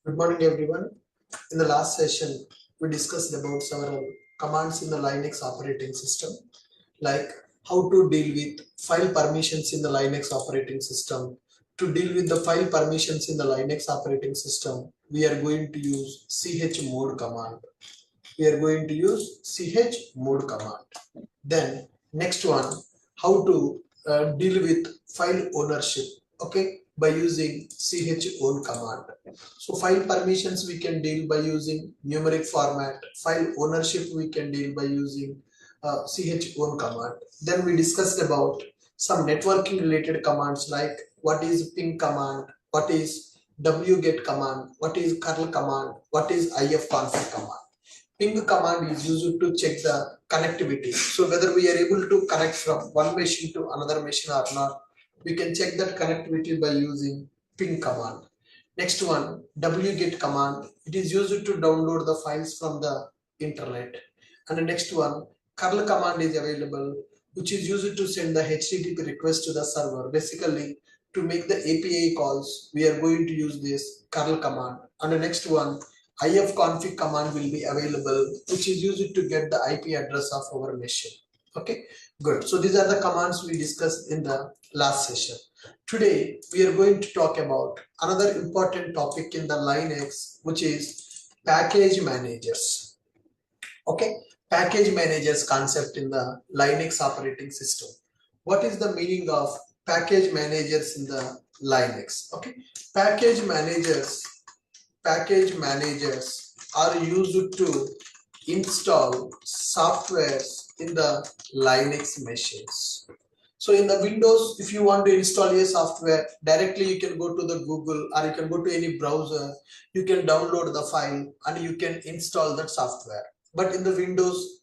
Good morning, everyone. In the last session, we discussed about several commands in the Linux operating system, like how to deal with file permissions in the Linux operating system. To deal with the file permissions in the Linux operating system, we are going to use chmod command. Then next one, how to deal with file ownership, okay, by using chown command. So file permissions we can deal by using numeric format. File ownership we can deal by using chown command. Then we discussed about some networking related commands like what is ping command, what is wget command, what is curl command, what is ifconfig command. Ping command is used to check the connectivity. So whether we are able to connect from one machine to another machine or not, we can check that connectivity by using ping command. Next one, wget command. It is used to download the files from the internet. And the next one, curl command is available, which is used to send the HTTP request to the server. Basically, to make the API calls, we are going to use this curl command. And the next one, ifconfig command will be available, which is used to get the IP address of our machine. Okay, good. So these are the commands we discussed in the last session. Today, we are going to talk about another important topic in the Linux, which is package managers. Okay, package managers concept in the Linux operating system. What is the meaning of package managers in the Linux? Okay, package managers are used to install softwares in the Linux machines. So in the Windows, if you want to install a software, directly you can go to the Google or you can go to any browser, you can download the file and you can install that software. But in the Windows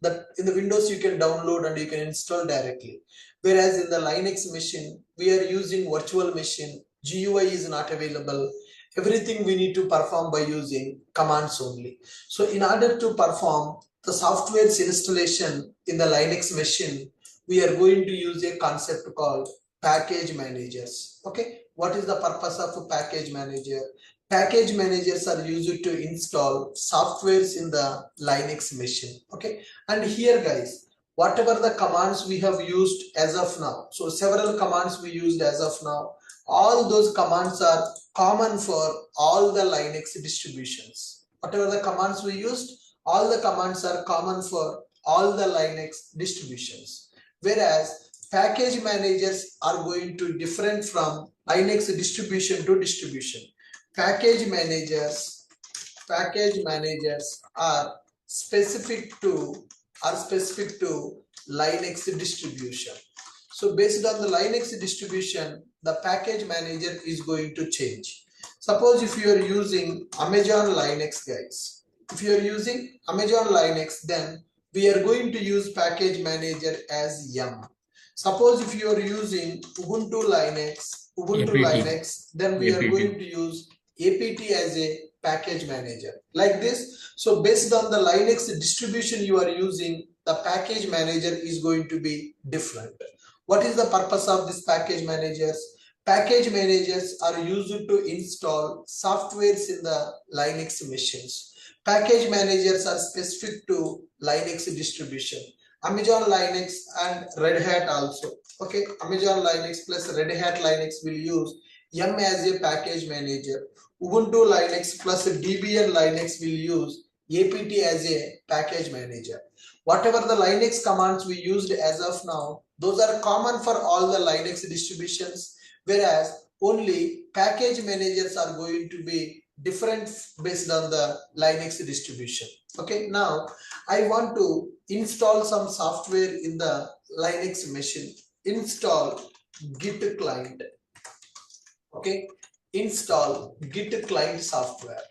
you can download and you can install directly. Whereas in the Linux machine, we are using virtual machine, GUI is not available. Everything we need to perform by using commands only. So in order to perform the software's installation in the Linux machine, we are going to use a concept called package managers. Okay, what is the purpose of a package manager? Package managers are used to install softwares in the Linux machine. Okay, and here guys, whatever the commands we have used as of now, so several commands we used as of now, all those commands are common for all the Linux distributions. Whatever the commands we used, all the commands are common for all the Linux distributions. Whereas package managers are going to different from Linux distribution to distribution. Package managers are specific to Linux distribution. So based on the Linux distribution, the package manager is going to change. Suppose if you are using Amazon Linux, guys, if you are using Amazon Linux, then we are going to use package manager as yum. Suppose if you are using Ubuntu Linux, then we are going to use apt as a package manager, like this. So based on the Linux distribution you are using, the package manager is going to be different. What is the purpose of this package managers? Package managers are used to install softwares in the Linux machines. Package managers are specific to Linux distribution. Amazon Linux and Red Hat also. Okay, Amazon Linux plus Red Hat Linux will use yum as a package manager. Ubuntu Linux plus Debian Linux will use apt as a package manager. Whatever the Linux commands we used as of now, those are common for all the Linux distributions, whereas only package managers are going to be different based on the Linux distribution. Okay, now I want to install some software in the Linux machine. Install git client. Okay, install git client software.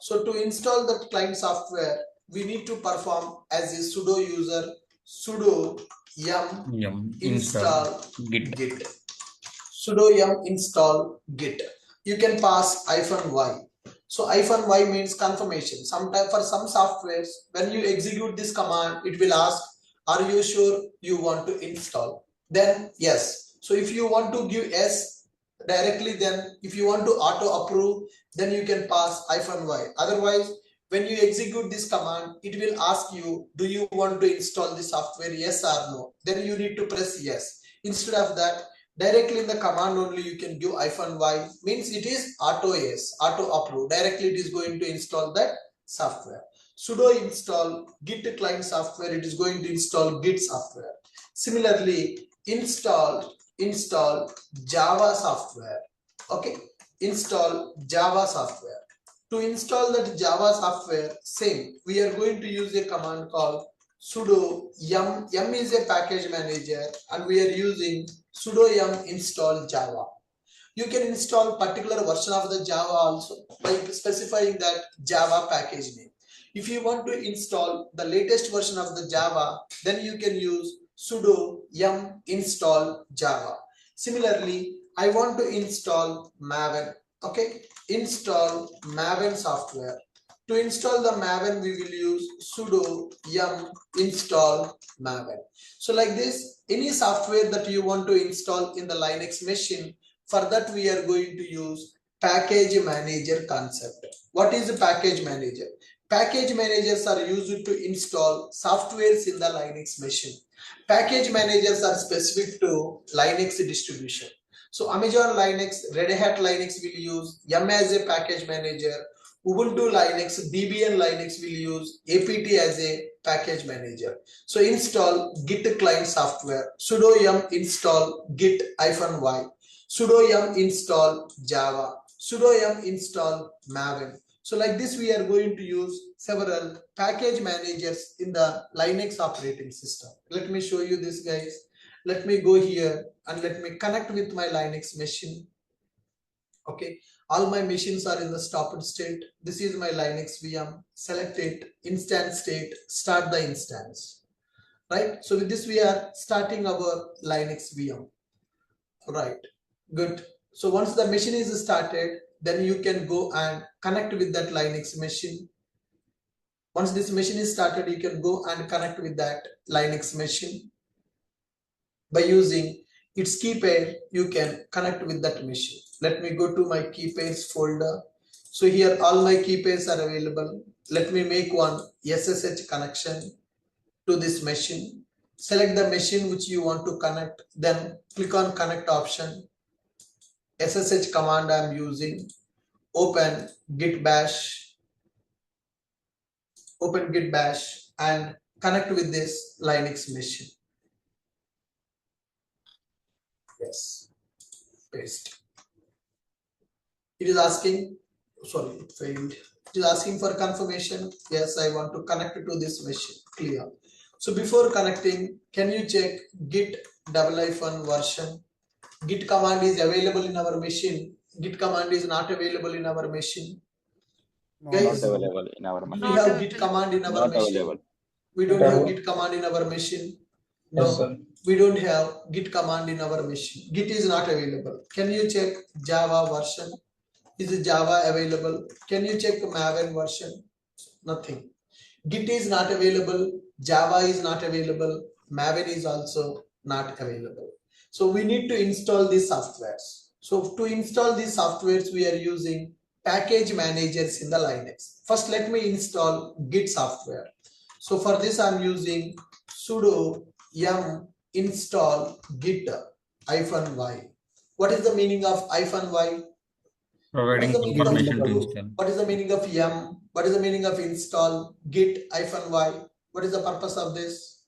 So to install that client software, we need to perform as a sudo user sudo yum install git. Sudo yum install git. You can pass -y. So -y means confirmation. Sometimes for some softwares, when you execute this command, it will ask, are you sure you want to install? Then yes. So if you want to give yes, directly, then if you want to auto approve, then you can pass -y. Otherwise, when you execute this command, it will ask you, do you want to install the software, yes or no? Then you need to press yes. Instead of that, directly in the command only you can give -y, means it is auto yes, auto approve. Directly it is going to install that software. Sudo install git client software, it is going to install git software. Similarly, install Java software. Okay, install Java software. To install that Java software, same, we are going to use a command called sudo yum. Yum is a package manager, and we are using sudo yum install Java. You can install particular version of the Java also by specifying that Java package name. If you want to install the latest version of the Java, then you can use sudo yum install Java. Similarly, I want to install Maven. Okay, install Maven software. To install the Maven, we will use sudo yum install Maven. So like this, any software that you want to install in the Linux machine, for that we are going to use package manager concept. What is a package manager? Package managers are used to install softwares in the Linux machine. Package managers are specific to Linux distribution. So Amazon Linux, Red Hat Linux will use Yum as a package manager. Ubuntu Linux, Debian Linux will use apt as a package manager. So install git client software, sudo yum install git-y, sudo yum install Java, sudo yum install Maven. So like this, we are going to use several package managers in the Linux operating system. Let me show you this, guys. Let me go here and let me connect with my Linux machine. Okay, all my machines are in the stopped state. This is my Linux VM. Select it, instance state, start the instance. Right, so with this we are starting our Linux VM. Right, good. So once the machine is started, then you can go and connect with that Linux machine. Once this machine is started, you can go and connect with that Linux machine. By using its key pair, you can connect with that machine. Let me go to my key pairs folder. So here all my key pairs are available. Let me make one SSH connection to this machine. Select the machine which you want to connect, then click on connect option. SSH command I am using. Open git bash and connect with this Linux machine. Yes, paste. It is asking, sorry, it failed. It is asking for confirmation. Yes, I want to connect to this machine. Clear. So before connecting, can you check git version? Git command is available in our machine. Git command is not available in our machine. No, Guys, not available in our machine. do we have git command in our Not machine? available. We don't have git command in our machine. No, Yes, we don't have git command in our machine. Git is not available. Can you check Java version? Is Java available? Can you check Maven version? Nothing. Git is not available. Java is not available. Maven is also not available. So we need to install these softwares. So to install these softwares, we are using package managers in the Linux. First, let me install Git software. So for this, I'm using sudo yum install git-y. What is the meaning of -y? Providing information to install. What is the meaning of yum? What is the meaning of install git-y? What is the purpose of this?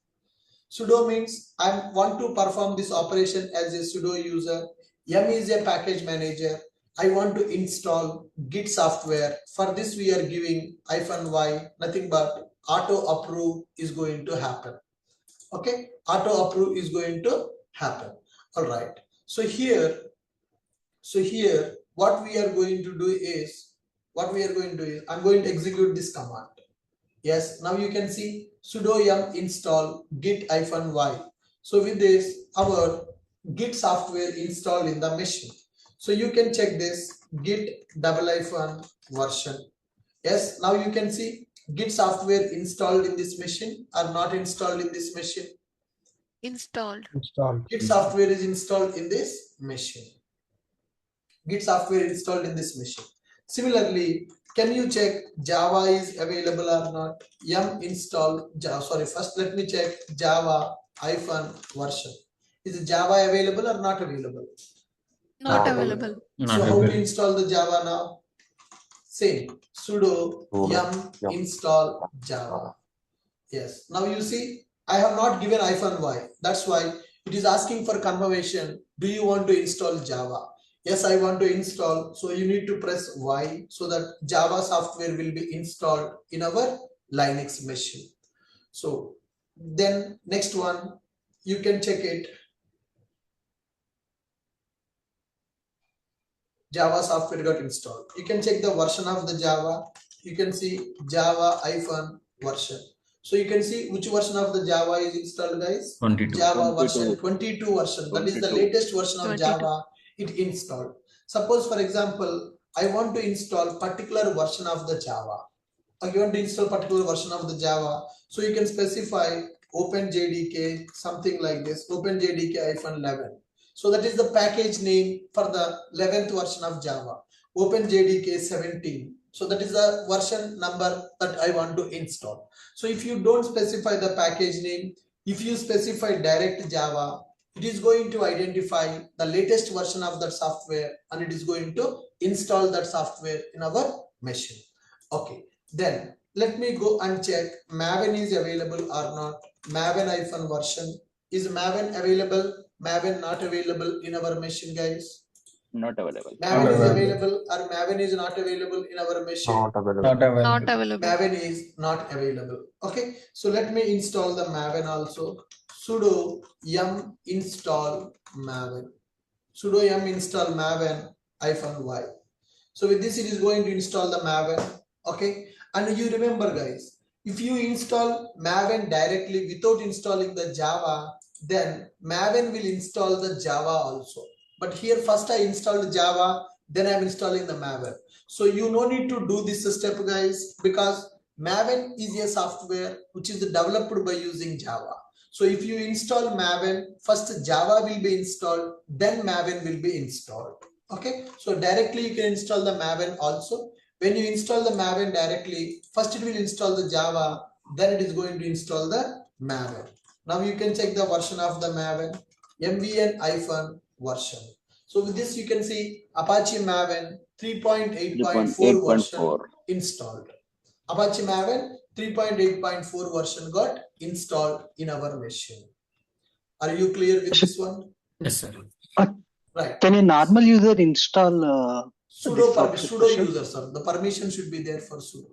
Sudo means I want to perform this operation as a sudo user. Yum is a package manager. I want to install Git software. For this, we are giving -y. Nothing but auto approve is going to happen. Okay, auto approve is going to happen. All right. So here, what we are going to do is, I'm going to execute this command. Yes, now you can see sudo yum install git-y. So with this, our Git software installed in the machine. So you can check this git-version. Yes, now you can see Git software installed in this machine or not installed in this machine. Installed. Git software is installed in this machine. Git software installed in this machine. Similarly, can you check Java is available or not? Yum install Java. Sorry, first let me check Java version. Is Java available or not available? Not available. Not So how to available. install the Java now? Same sudo yum install Java. Yes. Now you see, I have not given -y. That's why it is asking for confirmation. Do you want to install Java? Yes, I want to install. So you need to press Y so that Java software will be installed in our Linux machine. So then next one, you can check it. Java software got installed. You can check the version of the Java. You can see Java version. So you can see which version of the Java is installed, guys. 22. Java version 22 version. That is the latest version of 22. Java it installed. Suppose, for example, I want to install particular version of the Java. Or you want to install particular version of the Java. So you can specify OpenJDK, something like this, OpenJDK-11. So that is the package name for the 11th version of Java, OpenJDK 17. So that is the version number that I want to install. So if you don't specify the package name, if you specify direct Java, it is going to identify the latest version of that software and it is going to install that software in our machine. Okay, then let me go and check Maven is available or not. Maven version. Is Maven available? Maven not available in our machine, guys? Not available. Maven is available or Maven is not available in our machine? Not available. Not available. Maven is not available. Okay, so let me install the Maven also. Sudo yum install Maven. Sudo yum install Maven -y. So with this, it is going to install the Maven. Okay, and you remember, guys, if you install Maven directly without installing the Java, then Maven will install the Java also. But here first I installed Java, then I'm installing the Maven. So you no need to do this step, guys, because Maven is a software which is developed by using Java. So if you install Maven, first Java will be installed, then Maven will be installed. Okay, so directly you can install the Maven also. When you install the Maven directly, first it will install the Java, then it is going to install the Maven. Now you can check the version of the Maven, MVN version. So with this you can see Apache Maven 3.8.4 version installed. Apache Maven 3.8.4 version got installed in our machine. Are you clear with this one? Yes, sir. Right. Can a normal user install sudo user, sir? The permission should be there for sudo.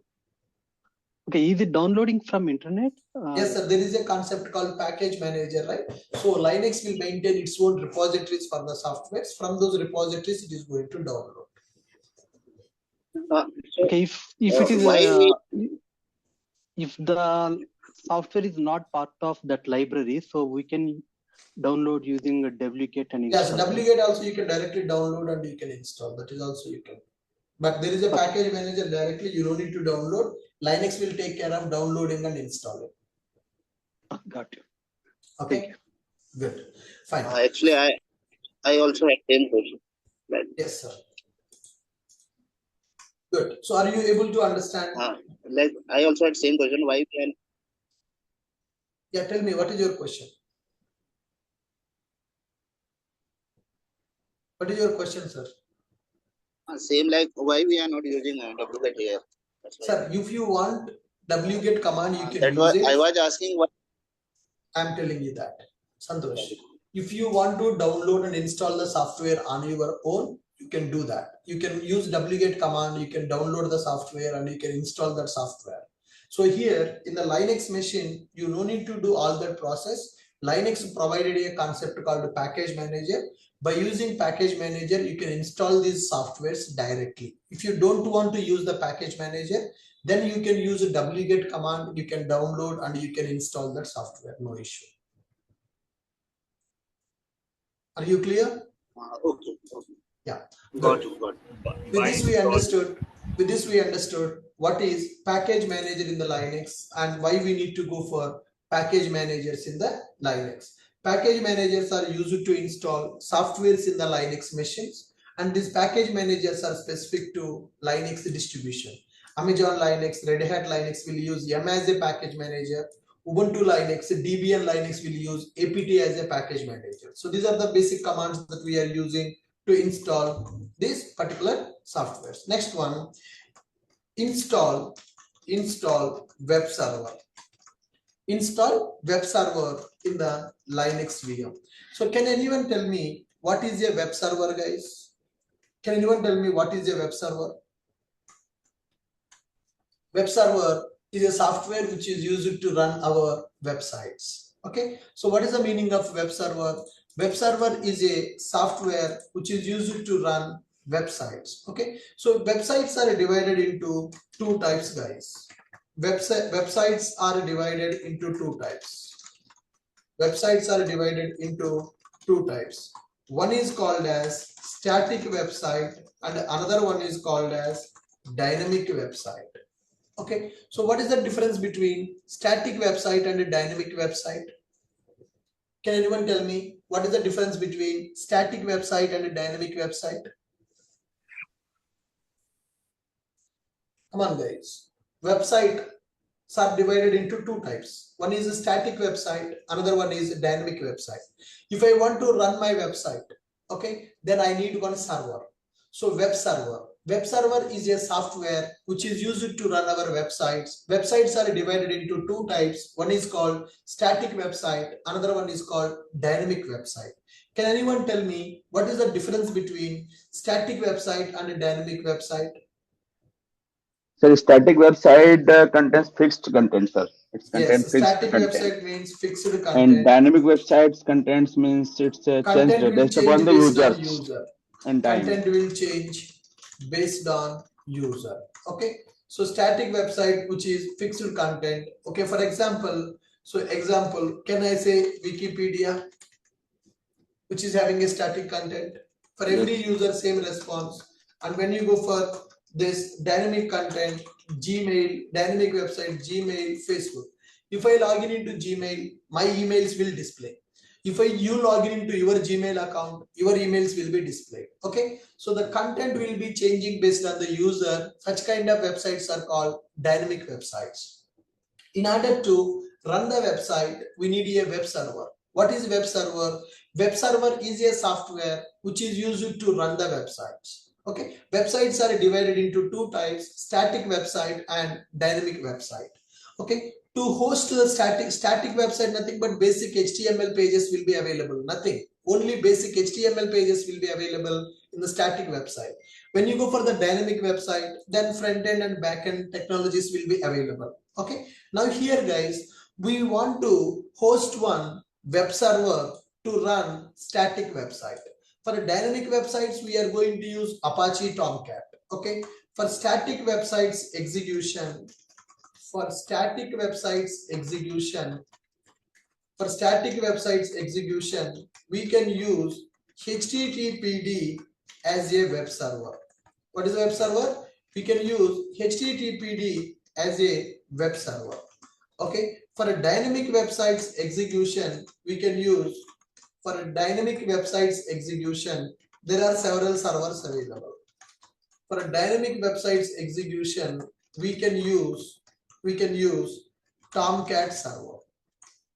Okay, is it downloading from internet? Yes, sir. There is a concept called package manager, right? So Linux will maintain its own repositories for the softwares. From those repositories, it is going to download. Okay, if it is if the software is not part of that library, so we can download using a wget and install. Yes, wget also you can directly download and you can install. That is also you can. But there is a package manager directly. You don't need to download. Linux will take care of downloading and installing. Got you. Okay. Good. Fine. Actually, I also had same question. Right. Yes, sir. Good. So are you able to understand? Like I also had same question. Why can? Yeah, tell me, what is your question? What is your question, sir? Same like why we are not using wget here? Sir, if you want wget command, you can That use was, it. I was asking what. I'm telling you that. Santosh. If you want to download and install the software on your own, you can do that. You can use wget command, you can download the software and you can install that software. So here in the Linux machine, you no need to do all that process. Linux provided a concept called package manager. By using package manager, you can install these softwares directly. If you don't want to use the package manager, then you can use a wget command, you can download and you can install that software, no issue. Are you clear? Okay. Yeah. Got you. With this we understood what is package manager in the Linux and why we need to go for package managers in the Linux. Package managers are used to install softwares in the Linux machines and these package managers are specific to Linux distribution. Amazon Linux, Red Hat Linux will use yum as a package manager. Ubuntu Linux, Debian Linux will use apt as a package manager. So these are the basic commands that we are using to install these particular softwares. Next one, install web server. Install web server in the Linux VM. So can anyone tell me what is a web server, guys? Can anyone tell me what is a web server? Web server is a software which is used to run our websites. Okay, so what is the meaning of web server? Web server is a software which is used to run websites. Okay, so websites are divided into two types, guys. Websites are divided into two types. Websites are divided into two types. One is called as static website and another one is called as dynamic website. Okay, so what is the difference between static website and a dynamic website? Can anyone tell me what is the difference between static website and a dynamic website? Come on, guys. Websites are divided into two types. One is a static website, another one is a dynamic website. If I want to run my website, okay, then I need one server. So web server. Web server is a software which is used to run our websites. Websites are divided into two types. One is called static website, another one is called dynamic website. Can anyone tell me what is the difference between static website and a dynamic website? So static website contains fixed content, sir. It's contains Yes, fixed static content. website means fixed And content. dynamic websites contents means it's changed Content will based change upon the based on users user. and time. Content will change based on user. Okay, so static website which is fixed content. Okay, for example, can I say Wikipedia, which is having a static content? For every Yes. user, same response. And when you go for this dynamic content, Gmail, dynamic website, Gmail, Facebook. If I log in into Gmail, my emails will display. If you log in into your Gmail account, your emails will be displayed. Okay, so the content will be changing based on the user. Such kind of websites are called dynamic websites. In order to run the website, we need a web server. What is web server? Web server is a software which is used to run the websites. Okay, websites are divided into two types: static website and dynamic website. Okay, to host the static website, nothing but basic HTML pages will be available. Nothing, only basic HTML pages will be available in the static website. When you go for the dynamic website, then front end and back end technologies will be available. Okay, now here, guys, we want to host one web server to run static website. For dynamic websites, we are going to use Apache Tomcat. Okay, for static websites execution, we can use HTTPD as a web server. What is a web server? We can use HTTPD as a web server. Okay, for a dynamic websites execution, there are several servers available. For a dynamic websites execution, we can use Tomcat server.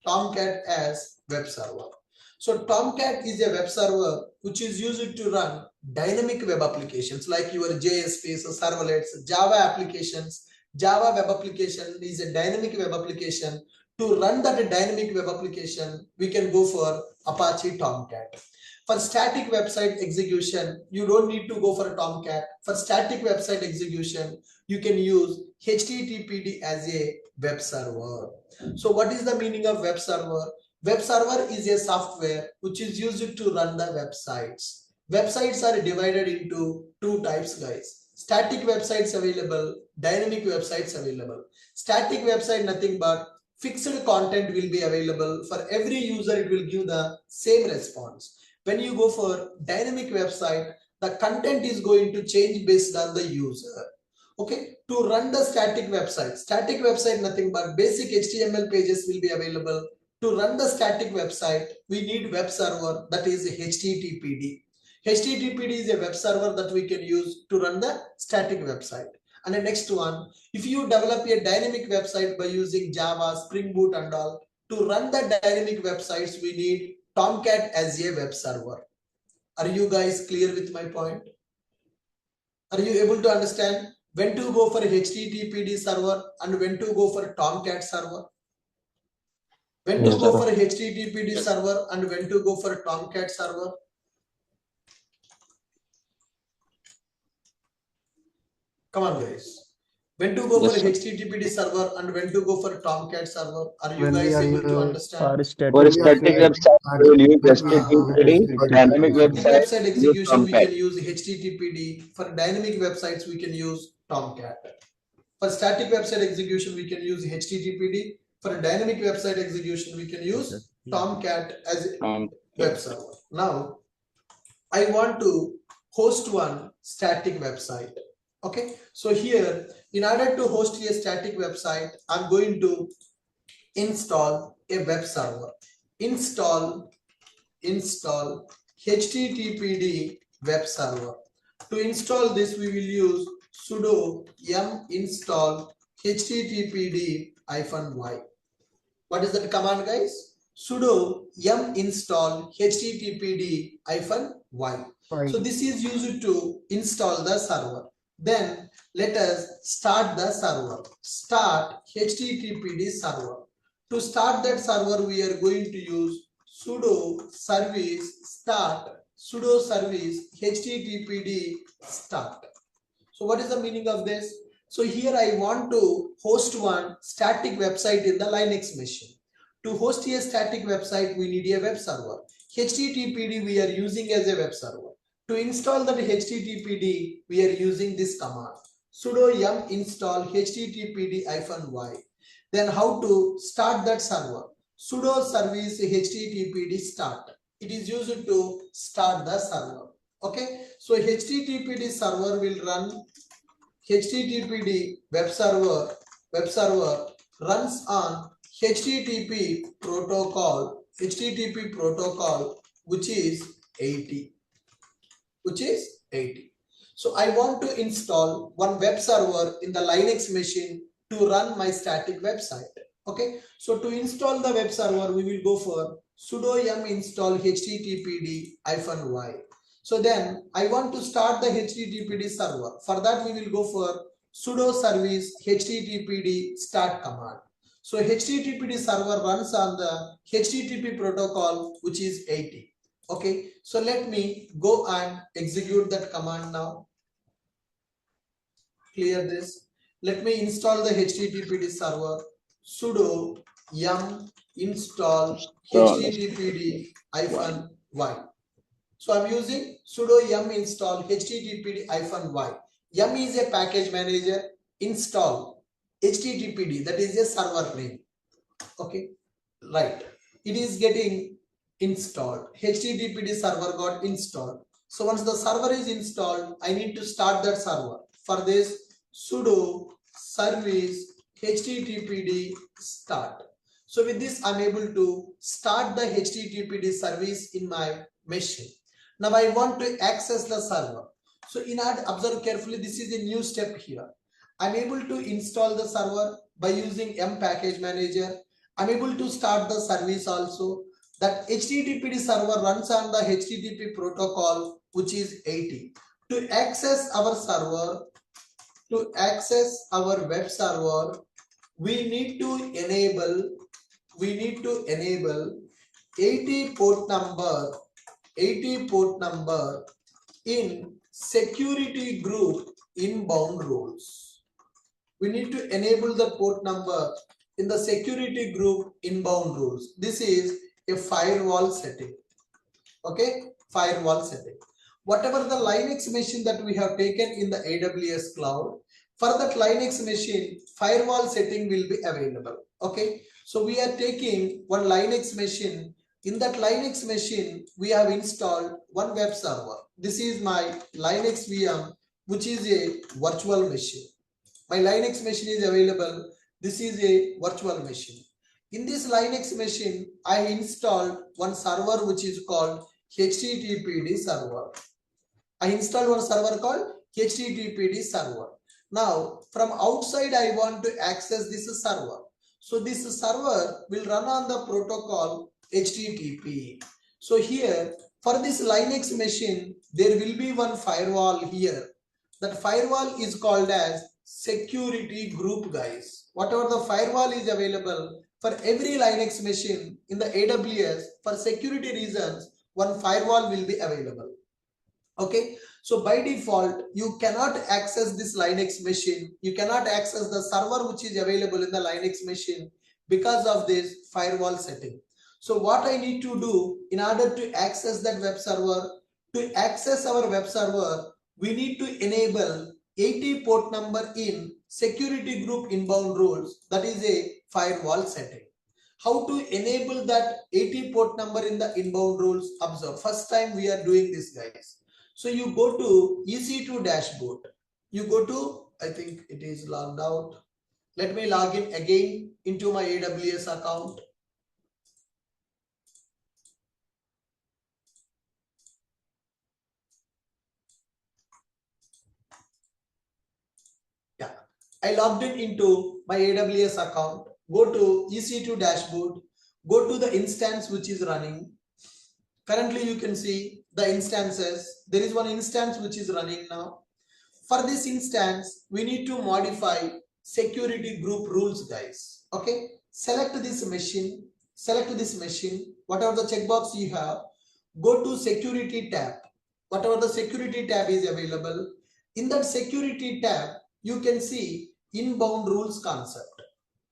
Tomcat as web server. So Tomcat is a web server which is used to run dynamic web applications like your JSPs, servlets, Java applications. Java web application is a dynamic web application. To run that dynamic web application, we can go for Apache Tomcat. For static website execution, you don't need to go for a Tomcat. For static website execution, you can use HTTPD as a web server. So what is the meaning of web server? Web server is a software which is used to run the websites. Websites are divided into two types, guys. Static websites available, dynamic websites available. Static website, nothing but fixed content will be available. For every user, it will give the same response. When you go for dynamic website, the content is going to change based on the user. Okay, to run the static website, nothing but basic HTML pages will be available. To run the static website, we need web server, that is HTTPD. HTTPD is a web server that we can use to run the static website. And the next one, if you develop a dynamic website by using Java, Spring Boot and all, to run the dynamic websites, we need Tomcat as a web server. Are you guys clear with my point? Are you able to understand when to go for HTTPD server and when to go for Tomcat server? When to Yes, go sir. for HTTPD server and when to go for Tomcat server? Come on, guys. When to go Yes, for sir. HTTPD server and when to go for Tomcat server? Are you When we guys are able to understand? for static For static website website, we will use and HTTPD. For dynamic Static website, website we use execution, we Tomcat. can use HTTPD. For dynamic websites, we can use Tomcat. For static website execution, we can use HTTPD. For dynamic website execution, we can use Tomcat as a web server. Now, I want to host one static website. Okay, so here, in order to host a static website, I'm going to install a web server. Install HTTPD web server. To install this, we will use sudo yum install httpd-y. What is that command, guys? Sudo yum install httpd-y. So this is used to install the server. Then let us start the server. Start HTTPD server. To start that server, we are going to use sudo service start HTTPD start. So what is the meaning of this? So here I want to host one static website in the Linux machine. To host a static website, we need a web server. HTTPD we are using as a web server. To install that HTTPD, we are using this command. Sudo yum install httpd-y. Then how to start that server? Sudo service httpd start. It is used to start the server. Okay, so HTTPD server will run HTTPD web server runs on HTTP protocol which is 80. So I want to install one web server in the Linux machine to run my static website. Okay, so to install the web server, we will go for sudo yum install httpd-y. So then I want to start the HTTPD server. For that, we will go for sudo service httpd start command. So HTTPD server runs on the HTTP protocol which is 80. Okay, so let me go and execute that command now. Clear this. Let me install the HTTPD server. Sudo yum install httpd-y. So I'm using sudo yum install httpd-y. Yum is a package manager. Install httpd, that is a server name. Okay, right. It is getting installed. HTTPD server got installed. So once the server is installed, I need to start that server. For this, sudo service httpd start. So with this, I'm able to start the HTTPD service in my machine. Now I want to access the server. So in order, observe carefully, this is a new step here. I'm able to install the server by using M package manager. I'm able to start the service also. That HTTPD server runs on the HTTP protocol which is 80. To access our server, to access our web server, we need to enable 80 port number in security group inbound rules. We need to enable the port number in the security group inbound rules. This is a firewall setting. Okay, firewall setting. Whatever the Linux machine that we have taken in the AWS cloud, for that Linux machine, firewall setting will be available. Okay, so we are taking one Linux machine. In that Linux machine, we have installed one web server. This is my Linux VM, which is a virtual machine. My Linux machine is available. This is a virtual machine. In this Linux machine, I installed one server which is called HTTPD server. I installed one server called HTTPD server. Now from outside I want to access this server. So this server will run on the protocol HTTP. So here for this Linux machine there will be one firewall here. That firewall is called as security group, guys. Whatever the firewall is available for every Linux machine in the AWS, for security reasons one firewall will be available. Okay, so by default you cannot access this Linux machine, you cannot access the server which is available in the Linux machine because of this firewall setting. So what I need to do in order to access that web server, to access our web server, we need to enable 80 port number in security group inbound rules. That is a firewall setting. How to enable that 80 port number in the inbound rules? Observe, first time we are doing this, guys. So you go to EC2 dashboard. You go to, I think it is logged out. Let me log in again into my AWS account. Yeah, I logged in into my AWS account. Go to EC2 dashboard. Go to the instance which is running. Currently you can see the instances. There is one instance which is running now. For this instance, we need to modify security group rules, guys. Okay, select this machine, whatever the checkbox you have, go to security tab, whatever the security tab is available. In that security tab, you can see inbound rules concept.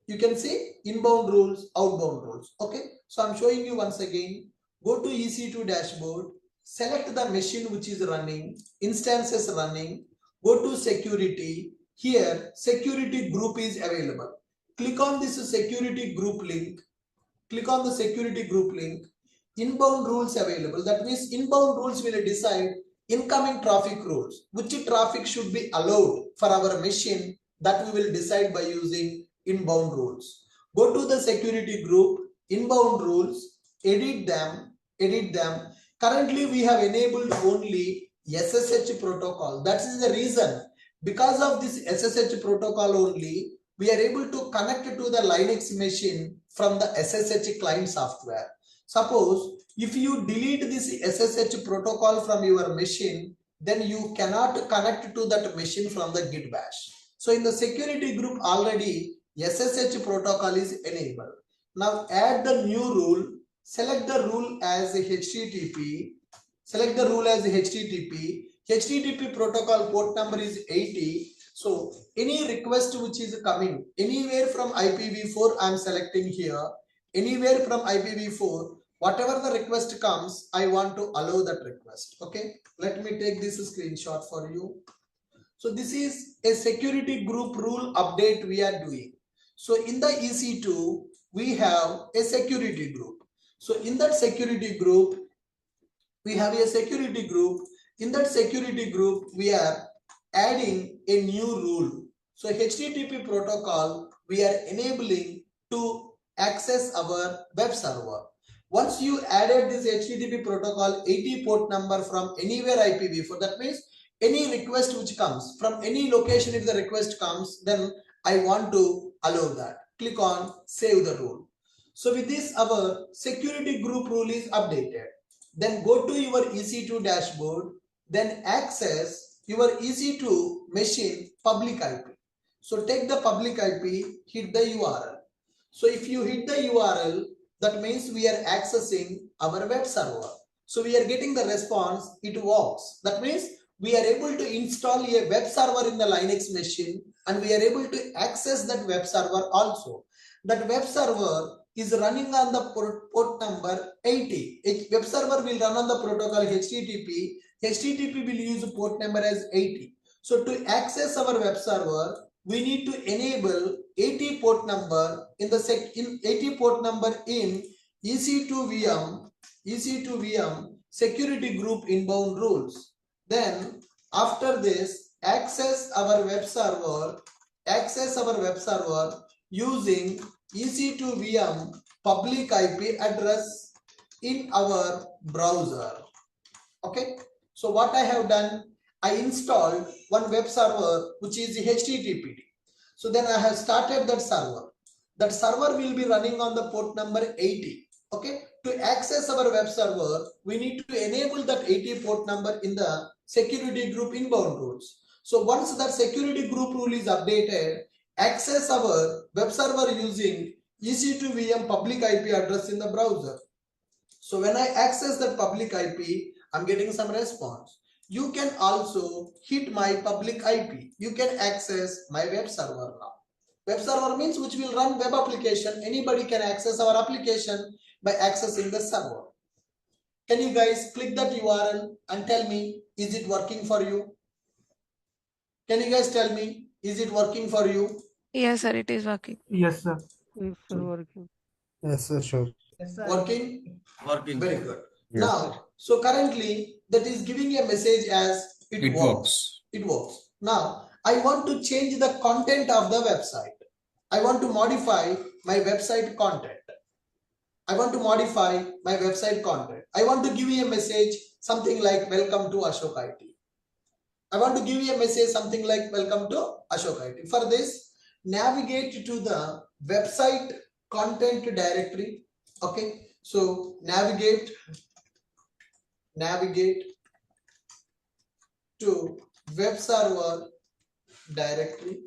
You can see inbound rules, outbound rules. Okay, so I'm showing you once again. Go to EC2 dashboard, select the machine which is running, instances running, go to security. Here security group is available. Click on this security group link. Click on the security group link. Inbound rules available. That means inbound rules will decide incoming traffic rules. Which traffic should be allowed for our machine, that we will decide by using inbound rules. Go to the security group, inbound rules, edit them. Currently we have enabled only SSH protocol. That is the reason. Because of this SSH protocol only, we are able to connect to the Linux machine from the SSH client software. Suppose if you delete this SSH protocol from your machine, then you cannot connect to that machine from the Git bash. So in the security group already SSH protocol is enabled. Now add the new rule. Select the rule as HTTP. Select the rule as HTTP. HTTP protocol port number is 80. So any request which is coming anywhere from IPv4, I am selecting here. Anywhere from IPv4, whatever the request comes, I want to allow that request. Okay, let me take this screenshot for you. So this is a security group rule update we are doing. So in the EC2, we have a security group. So in that security group, we have a security group. In that security group, we are adding a new rule. So HTTP protocol, we are enabling to access our web server. Once you added this HTTP protocol 80 port number from anywhere IPv4, that means any request which comes from any location, if the request comes, then I want to allow that. Click on save the rule. So with this, our security group rule is updated. Then go to your EC2 dashboard, then access your EC2 machine public IP. So take the public IP, hit the URL. So if you hit the URL, that means we are accessing our web server. So we are getting the response, it works. That means we are able to install a web server in the Linux machine and we are able to access that web server also. That web server is running on the port number 80. A web server will run on the protocol HTTP. HTTP will use port number as 80. So to access our web server, we need to enable 80 port number in the 80 port number in EC2 VM security group inbound rules. Then after this, access our web server using EC2 VM public IP address in our browser. Okay, So what I have done, I installed one web server which is the HTTPD. So then I have started that server. That server will be running on the port number 80. Okay, to access our web server, we need to enable that 80 port number in the security group inbound rules. So once that security group rule is updated, access our web server using EC2VM public IP address in the browser. So when I access that public IP, I'm getting some response. You can also hit my public IP. You can access my web server now. Web server means which will run web application. Anybody can access our application by accessing the server. Can you guys click that URL and tell me, is it working for you? Can you guys tell me, is it working for you? Yes, sir, it is working. Yes, sir. Yes, sir, working. Yes, sir, sure. Working? Working. Very good. Yes, Now, so currently that is giving a message as It works. It works. Now, I want to change the content of the website. I want to modify my website content. I want to modify my website content. I want to give you a message, something like welcome to Ashok IT. I want to give you a message, something like welcome to Ashok IT. For this, navigate to the website content directory. Okay, so navigate to web server directory.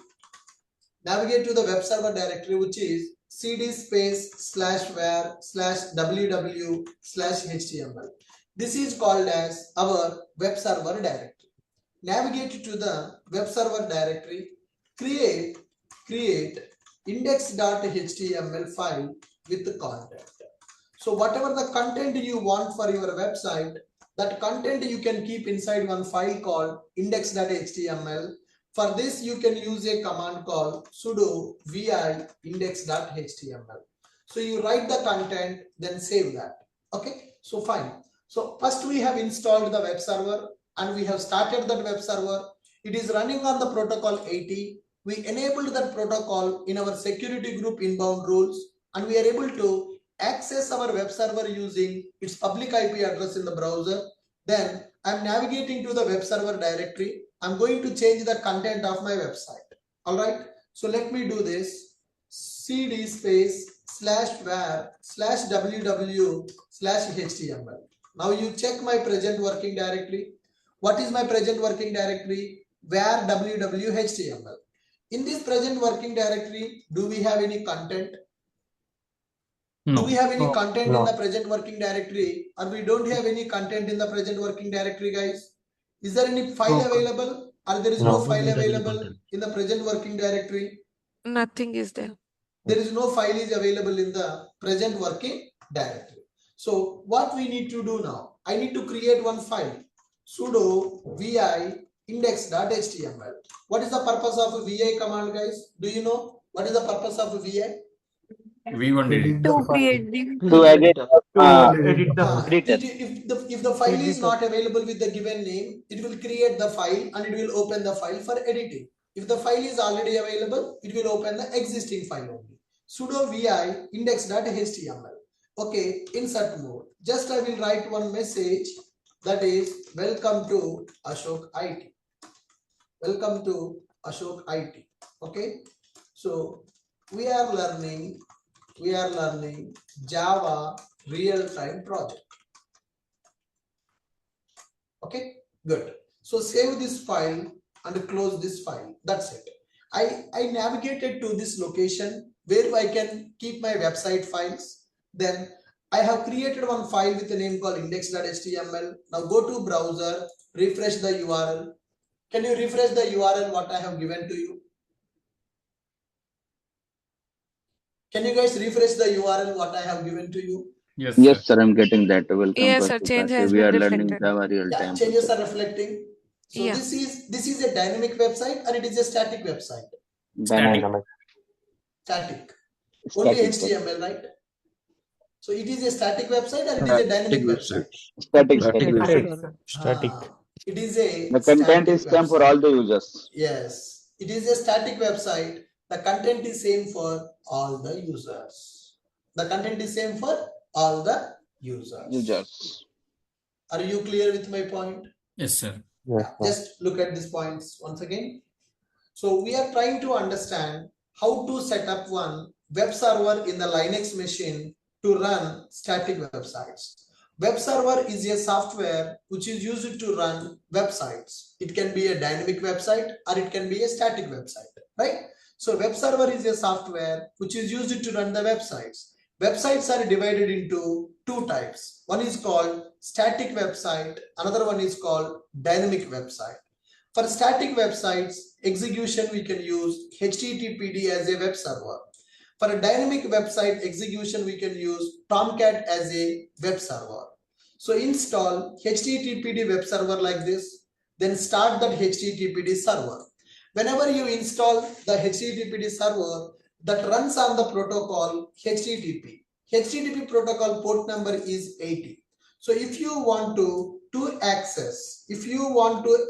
Navigate to the web server directory, which is cd space/var/www/html. This is called as our web server directory. Navigate to the web server directory, create index.html file with the content. So whatever the content you want for your website, that content you can keep inside one file called index.html. For this, you can use a command called sudo vi index.html. So you write the content, then save that. Okay, so fine. So first we have installed the web server and we have started that web server. It is running on the protocol 80. We enabled that protocol in our security group inbound rules, and we are able to access our web server using its public IP address in the browser. Then I'm navigating to the web server directory. I'm going to change the content of my website. All right. So let me do this. cd space/var/www/html. Now you check my present working directory. What is my present working directory? Var www.html. In this present working directory, do we have any content? No. Do we have any content No. in the present working directory, or we don't have any content in the present working directory, guys? Is there any file No. available, or there is no No. file available in the present working directory? Nothing is there. There is no file is available in the present working directory. So what we need to do now? I need to create one file, sudo vi index.html. What is the purpose of vi command, guys? Do you know what is the purpose of vi? V1 Edit delete. the To file. create the To edit, To edit the file. editor. If the file is Editor. not available with the given name, it will create the file and it will open the file for editing. If the file is already available, it will open the existing file only. Sudo vi index.html. Okay, insert mode. Just I will write one message, that is welcome to Ashok IT. Welcome to Ashok IT. Okay, so we are learning Java real-time project. Okay, good. So save this file and close this file. That's it. I navigated to this location where I can keep my website files. Then I have created one file with a name called index.html. Now go to browser, refresh the URL. Can you refresh the URL what I have given to you? Can you guys refresh the URL what I have given to you? Yes, Yes, sir. sir, I'm getting that. Welcome Yes, to sir, Ashok change IT. has We been are learning reflected. Java real Yeah, time. changes are reflecting. So Yeah. this is a dynamic website or it is a static website? Dynamic. Static. Only HTML, right? So it is a static website or it is a dynamic website? Static. Static. Static. It is a The content static is same for website. all the users. Yes, it is a static website. The content is same for all the users. The content is same for all the users. Users. Are you clear with my point? Yes, sir. Yes, sir. Just look at these points once again. So we are trying to understand how to set up one web server in the Linux machine to run static websites. Web server is a software which is used to run websites. It can be a dynamic website or it can be a static website, right? So web server is a software which is used to run the websites. Websites are divided into two types. One is called static website, another one is called dynamic website. For static websites, execution we can use HTTPD as a web server. For a dynamic website execution, we can use Tomcat as a web server. So install HTTPD web server like this, then start that HTTPD server. Whenever you install the HTTPD server, that runs on the protocol HTTP. HTTP protocol port number is 80. So if you want to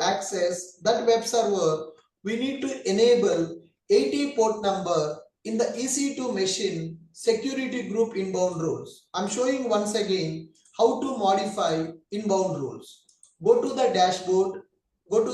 access that web server, we need to enable 80 port number in the EC2 machine security group inbound rules. I'm showing once again how to modify inbound rules. Go to the dashboard, go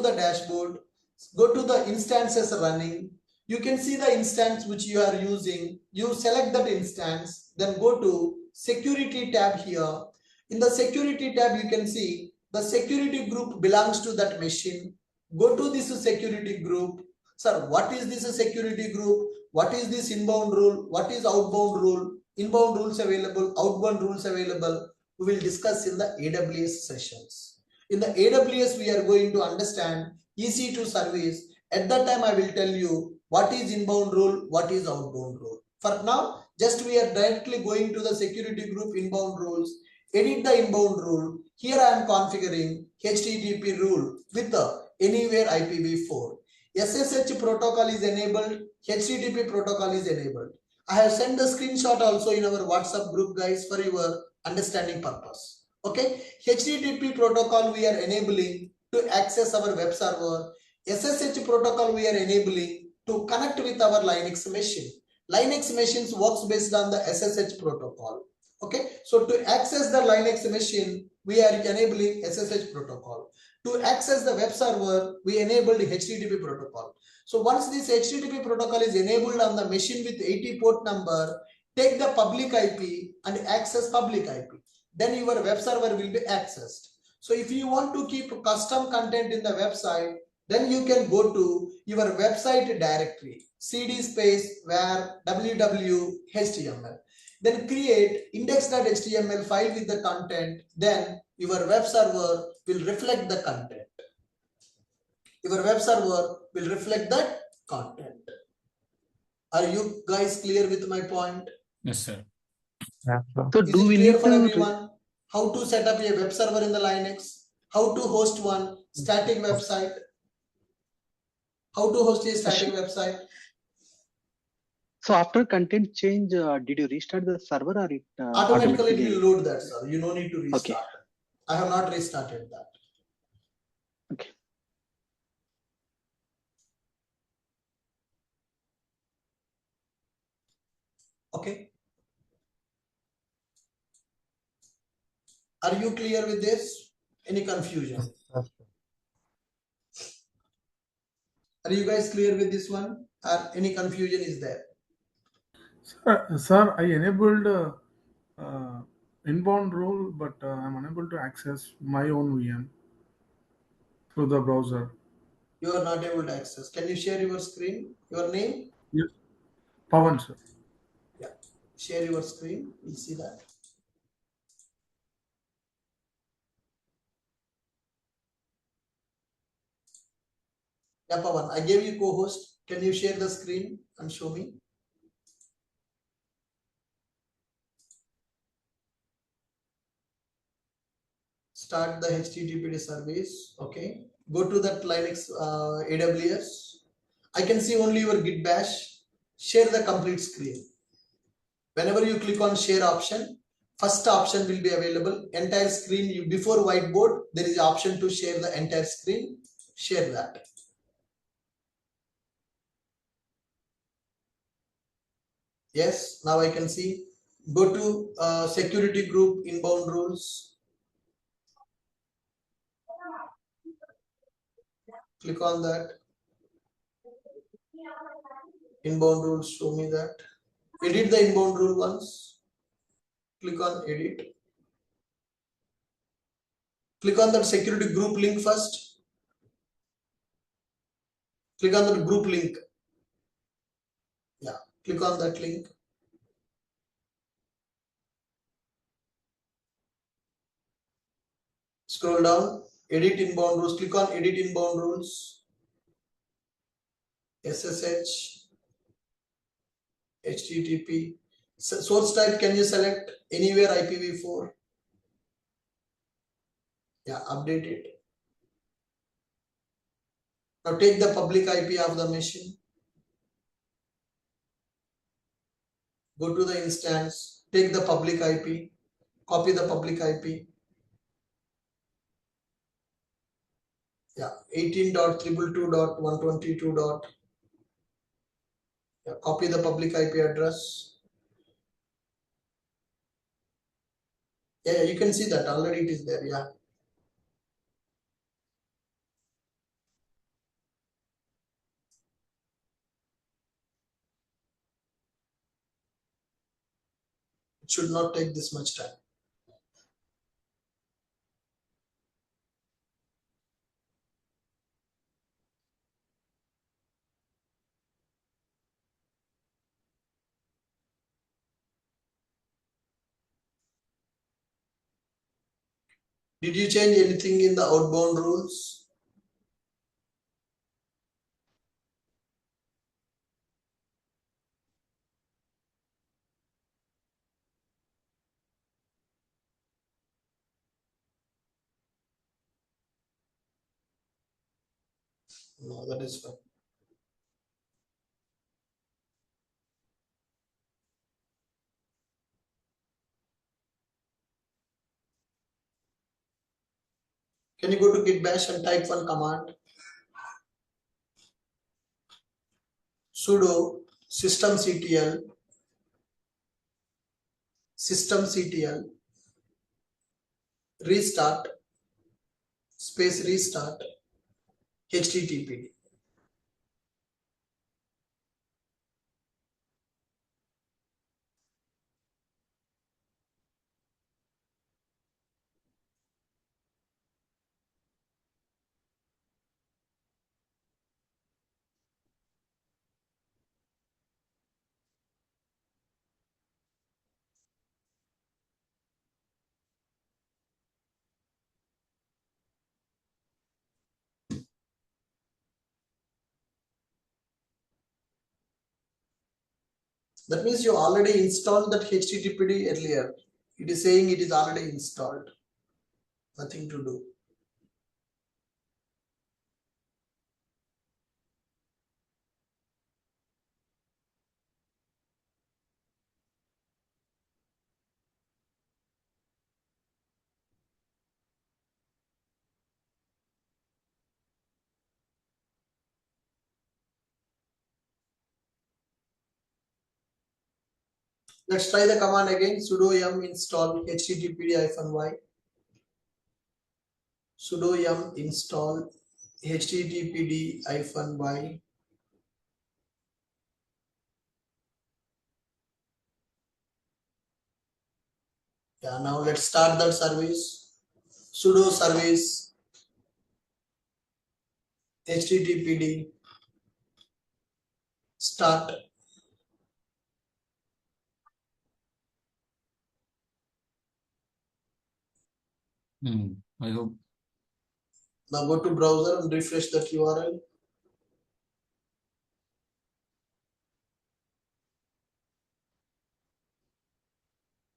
to the instances running. You can see the instance which you are using. You select that instance, then go to security tab here. In the security tab, you can see the security group belongs to that machine. Go to this security group. Sir, what is this security group? What is this inbound rule? What is outbound rule? Inbound rules available, outbound rules available. We will discuss in the AWS sessions. In the AWS, we are going to understand EC2 service. At that time, I will tell you what is inbound rule, what is outbound rule. For now, just we are directly going to the security group inbound rules. Edit the inbound rule. Here I am configuring HTTP rule with the anywhere IPv4. SSH protocol is enabled, HTTP protocol is enabled. I have sent the screenshot also in our WhatsApp group, guys, for your understanding purpose. Okay, HTTP protocol we are enabling to access our web server. SSH protocol we are enabling to connect with our Linux machine. Linux machines works based on the SSH protocol. Okay, so to access the Linux machine, we are enabling SSH protocol. To access the web server, we enabled HTTP protocol. So once this HTTP protocol is enabled on the machine with 80 port number, take the public IP and access public IP. Then your web server will be accessed. So if you want to keep custom content in the website, then you can go to your website directory, cd space where www.html. Then create index.html file with the content. Then your web server will reflect the content. Your web server will reflect that content. Are you guys clear with my point? Yes, sir. Yes, sir. So Is do it we clear need for to everyone? How to set up a web server in the Linux? How to host one static website? How to host a static website? so after content change, did you restart the server or it Automatically it automatically? will load that, sir. You no need to restart. Okay. I have not restarted that. Okay. Okay. Are you clear with this? Any confusion? Yes, sir. Are you guys clear with this one? Or any confusion is there? Sir, I enabled inbound rule, but I'm unable to access my own VM through the browser. You are not able to access. Can you share your screen? Your name? Yes, Pawan, sir. Yeah. Share your screen. We'll see that. Yeah, Pawan, I gave you co-host. Can you share the screen and show me? Start the HTTPD service. Okay. Go to that Linux AWS. I can see only your Git bash. Share the complete screen. Whenever you click on share option, first option will be available. Entire screen, you before whiteboard, there is option to share the entire screen. Share that. Yes, now I can see. Go to security group inbound rules. Click on that. Inbound rules, show me that. Edit the inbound rule once. Click on edit. Click on that security group link first. Click on that group link. Yeah, click on that link. Scroll down, edit inbound rules. Click on edit inbound rules. SSH, HTTP. Source type, can you select anywhere IPv4? Yeah, update it. Now take the public IP of the machine. Go to the instance, take the public IP, copy the public IP. Yeah, 18.222.122. Yeah, copy the public IP address. Yeah, you can see that already it is there. Yeah. It should not take this much time. Did you change anything in the outbound rules? No, that is fine. Can you go to git bash and type one command? Sudo systemctl restart space restart httpd. That means you already installed that httpd earlier. It is saying it is already installed. Nothing to do. Let's try the command again. Sudo yum install httpd-y. Sudo yum install httpd-y. Yeah, now let's start that service. Sudo service httpd start. I hope. Now go to browser and refresh that URL.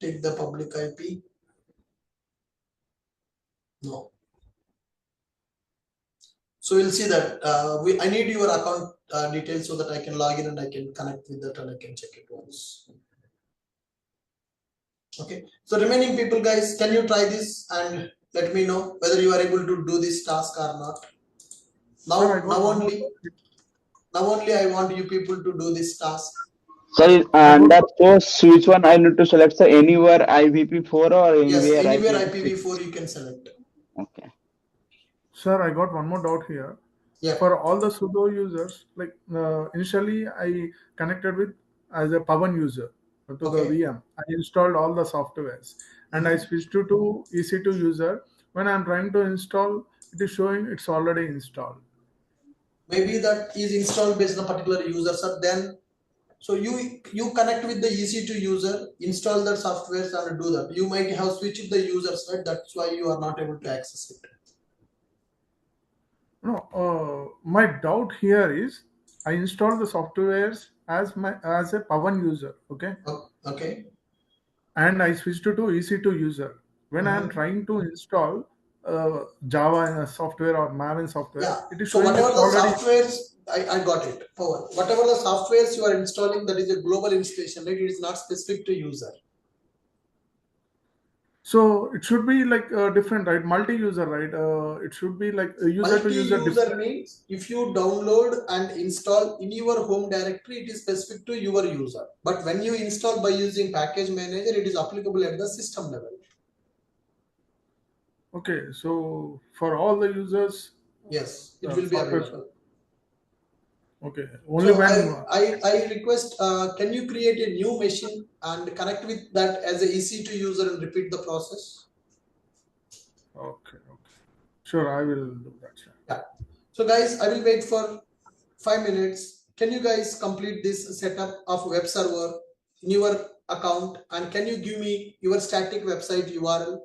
Take the public IP. No. So we'll see that I need your account details so that I can log in and I can connect with that and I can check it once. Okay. So remaining people, guys, can you try this and let me know whether you are able to do this task or not. Now, Sir, I got one more. now only I want you people to do this task. So under post, which one I need to select? So anywhere IPv4 or Yes, anywhere anywhere IPv6? IPv4 you can select. Okay. Sir, I got one more doubt here. Yeah. For all the sudo users, like initially I connected with as a Pavan user to the Okay. VM. I installed all the softwares and I switched to EC2 user. When I'm trying to install, it is showing it's already installed. Maybe that is installed based on a particular user. So then, so you connect with the EC2 user, install the software and do that. You might have switched the users, right? That's why you are not able to access it. No, my doubt here is I installed the softwares as a Pavan user, okay, Okay. and I switched to EC2 user. When I am Mhm. trying to install Java software or Maven software, Yeah. it is So showing whatever it's the already. softwares, I got it. Power. Whatever the softwares you are installing, that is a global installation, right? It is not specific to user. So it should be like different, right? Multi-user, right? It should be like user to user Multi-user different. means if you download and install in your home directory, it is specific to your user. But when you install by using package manager, it is applicable at the system level. Okay, so for all the users, Yes, it will be software. available. Okay, only So when. I request, can you create a new machine and connect with that as a EC2 user and repeat the process? Okay, okay. Sure, I will do that. Sure. Yeah. So guys, I will wait for 5 minutes. Can you guys complete this setup of web server in your account, and can you give me your static website URL?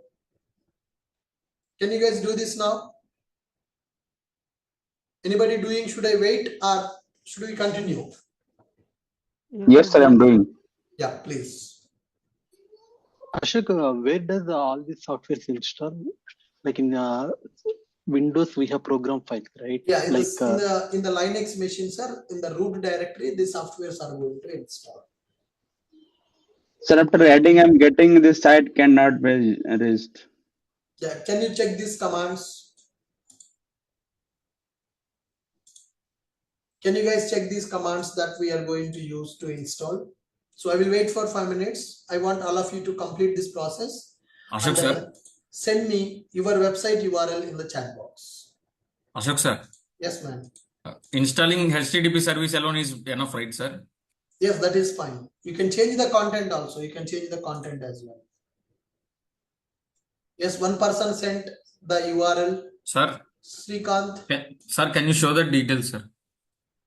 Can you guys do this now? Anybody doing? Should I wait or should we continue? Yes, sir, I'm doing. Yeah, please. Ashok, where does all these softwares install? Like in Windows, we have program files, right? Yeah, in Like the Linux machine, sir, in the root directory, the softwares are going to install. Sir, after adding, I'm getting this site cannot be reached. Yeah, can you check these commands? Can you guys check these commands that we are going to use to install? So I will wait for 5 minutes. I want all of you to complete this process. Ashok And sir. send me your website URL in the chat box. Ashok sir. Yes, ma'am. Installing HTTP service alone is enough, right, sir? Yes, that is fine. You can change the content also. You can change the content as well. Yes, one person sent the URL. Sir, Srikanth. sir, can you show the details, sir?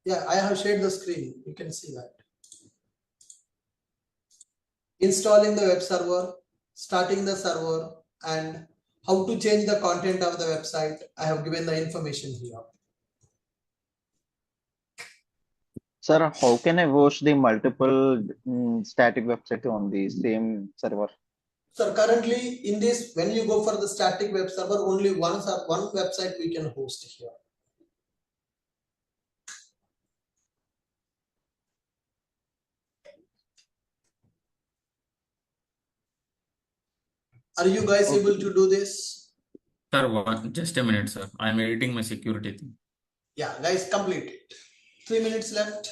Yeah, I have shared the screen. You can see that. Installing the web server, starting the server, and how to change the content of the website. I have given the information here. Sir, how can I host the multiple static website on the same server? So currently in this, when you go for the static web server, only one website we can host here. Are you guys okay. able to do this? Sir, just a minute, sir. I am editing my security thing. Yeah, guys, complete it. 3 minutes left.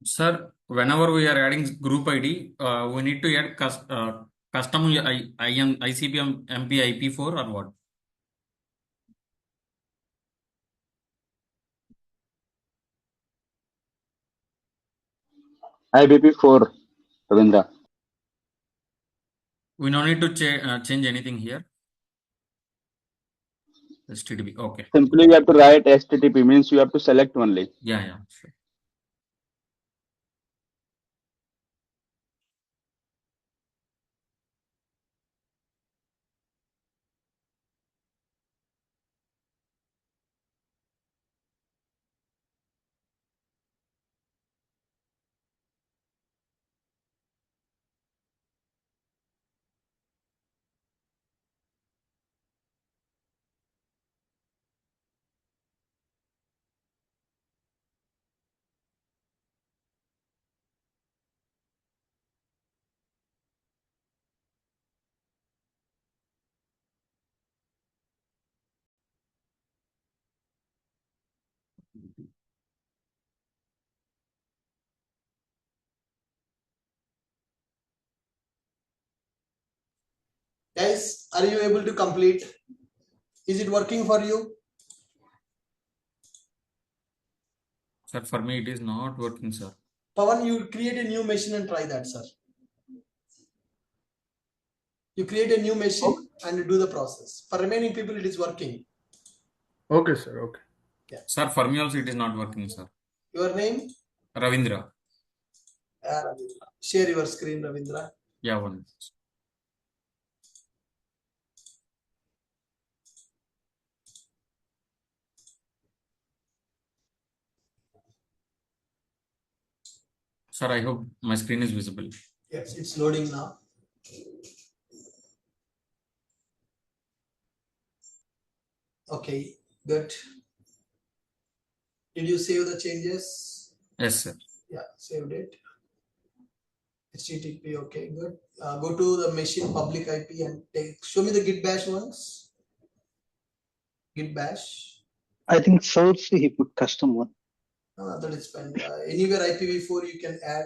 Sir, whenever we are adding group ID, we need to add custom ICP MP IP4 or what? IBP4, Ravindra. We no need to change anything here. HTTP. Okay. Simply you have to write HTTP, means you have to select only. Yeah, sure. Guys, are you able to complete? Is it working for you? Sir, for me it is not working, sir. Pawan, you create a new machine and try that, sir. You create a new machine and do the process. For remaining people, it is working. Okay, sir. Okay. Sir, for me also it is not working, sir. Your name? Ravindra. Ravindra. Share your screen, Ravindra. Yeah, one. Sir, I hope my screen is visible. Yes, it's loading now. Okay, good. Did you save the changes? Yes, sir. Yeah, saved it. HTTP, okay, good. Go to the machine public IP and show me the git bash once. Git bash. I think source he put custom one. That is fine. Anywhere IPv4 you can add.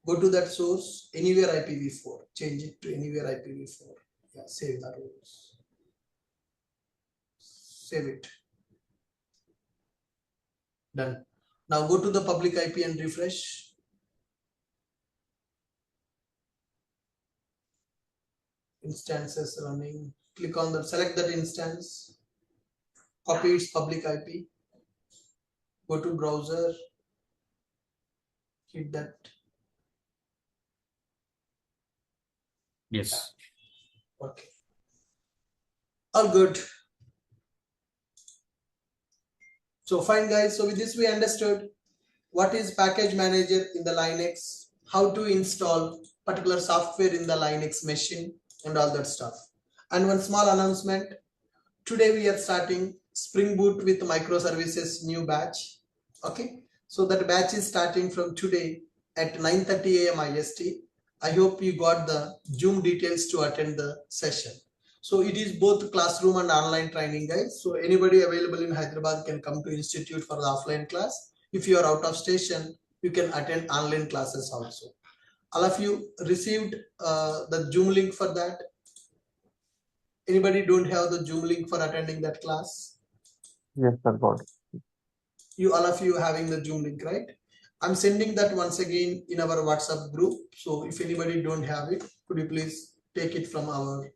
Go to that source, anywhere IPv4. Change it to anywhere IPv4. Yeah, save that rules. Save it. Done. Now go to the public IP and refresh. Instances running. Click on that, select that instance. Copy its public IP. Go to browser. Hit that. Yes. Okay. All good. So fine, guys. So with this we understood what is package manager in the Linux, how to install particular software in the Linux machine and all that stuff. And one small announcement. Today we are starting Spring Boot with microservices new batch. Okay. So that batch is starting from today at 9:30 a.m. IST. I hope you got the Zoom details to attend the session. So it is both classroom and online training, guys. So anybody available in Hyderabad can come to institute for the offline class. If you are out of station, you can attend online classes also. All of you received the Zoom link for that. Anybody don't have the Zoom link for attending that class? Yes, sir, got it. You all of you having the Zoom link, right? I'm sending that once again in our WhatsApp group. So if anybody don't have it, could you please take it from our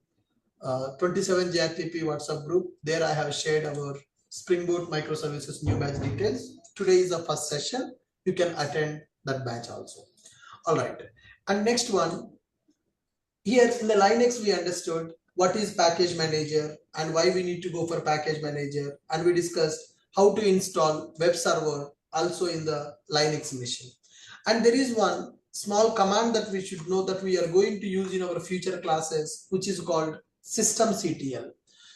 27 JRTP WhatsApp group. There I have shared our Spring Boot microservices new batch details. Today is the first session. You can attend that batch also. All right. And next one, here in the Linux we understood what is package manager and why we need to go for package manager, and we discussed how to install web server also in the Linux machine. And there is one small command that we should know that we are going to use in our future classes, which is called systemctl.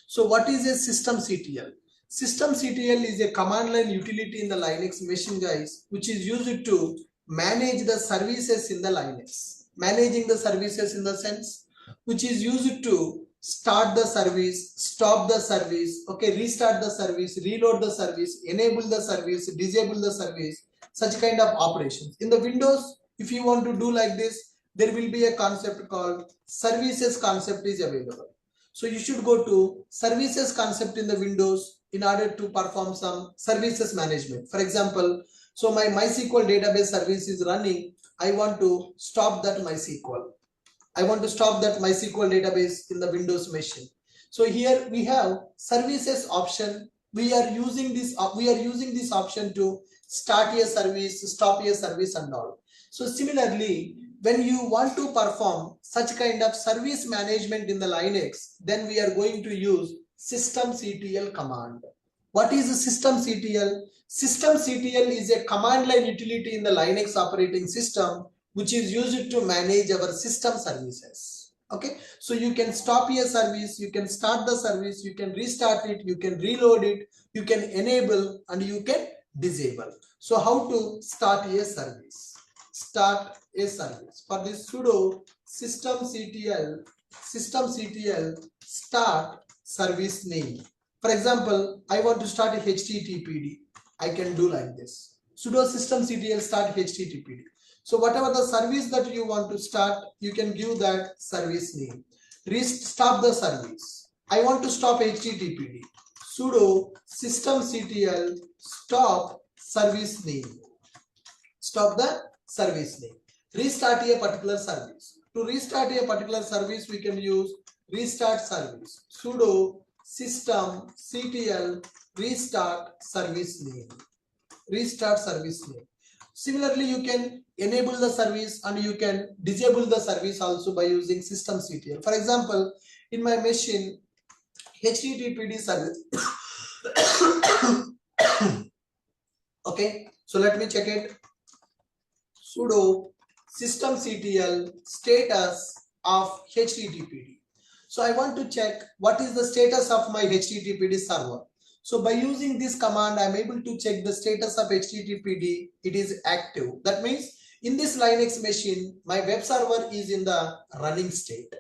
So what is a systemctl? Systemctl is a command line utility in the Linux machine, guys, which is used to manage the services in the Linux. Managing the services in the sense which is used to start the service, stop the service, okay, restart the service, reload the service, enable the service, disable the service, such kind of operations. In the Windows, if you want to do like this, there will be a concept called services concept is available. So you should go to services concept in the Windows in order to perform some services management. For example, so my MySQL database service is running. I want to stop that MySQL. I want to stop that MySQL database in the Windows machine. So here we have services option. We are using this option to start a service, stop a service and all. So similarly, when you want to perform such kind of service management in the Linux, then we are going to use systemctl command. What is the systemctl? Systemctl is a command line utility in the Linux operating system which is used to manage our system services. Okay, so you can stop a service, you can start the service, you can restart it, you can reload it, you can enable and you can disable. So how to start a service? Start a service. For this sudo systemctl start service name. For example, I want to start a HTTPD. I can do like this. Sudo systemctl start HTTPD. So whatever the service that you want to start, you can give that service name. Stop the service. I want to stop HTTPD. Sudo systemctl stop service name. Stop the service name. Restart a particular service. To restart a particular service, we can use restart service. Sudo systemctl restart service name. Restart service name. Similarly, you can enable the service and you can disable the service also by using systemctl. For example, in my machine, HTTPD service. Okay, so let me check it. Sudo systemctl status of HTTPD. So I want to check what is the status of my HTTPD server. So by using this command, I'm able to check the status of HTTPD. It is active. That means in this Linux machine, my web server is in the running state.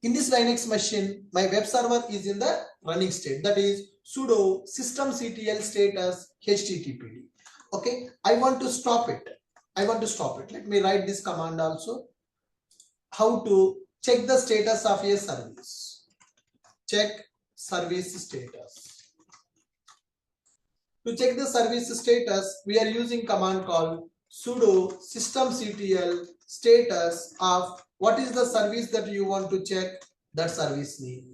In this Linux machine, my web server is in the running state. That is sudo systemctl status HTTPD. Okay, I want to stop it. I want to stop it. Let me write this command also. How to check the status of a service. Check service status. To check the service status, we are using command called sudo systemctl status of what is the service that you want to check, that service name.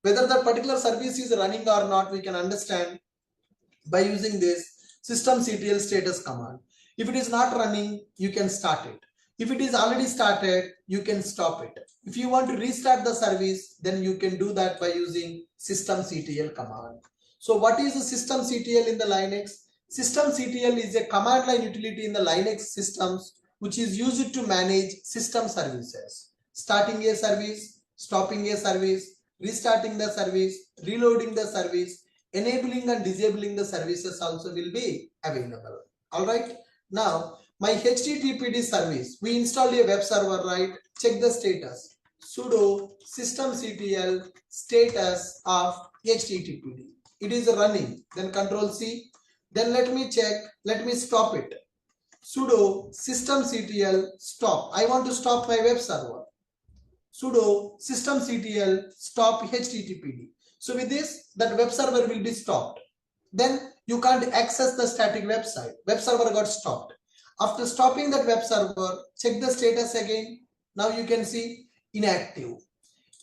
Whether that particular service is running or not, we can understand by using this systemctl status command. If it is not running, you can start it. If it is already started, you can stop it. If you want to restart the service, then you can do that by using systemctl command. So what is the systemctl in the Linux? Systemctl is a command line utility in the Linux systems which is used to manage system services. Starting a service, stopping a service, restarting the service, reloading the service, enabling and disabling the services also will be available. All right. Now, my HTTPD service, we installed a web server, right? Check the status. Sudo systemctl status of HTTPD. It is running. Then Control C. Then let me check. Let me stop it. Sudo systemctl stop. I want to stop my web server. Sudo systemctl stop HTTPD. So with this, that web server will be stopped. Then you can't access the static website. Web server got stopped. After stopping that web server, check the status again. Now you can see inactive.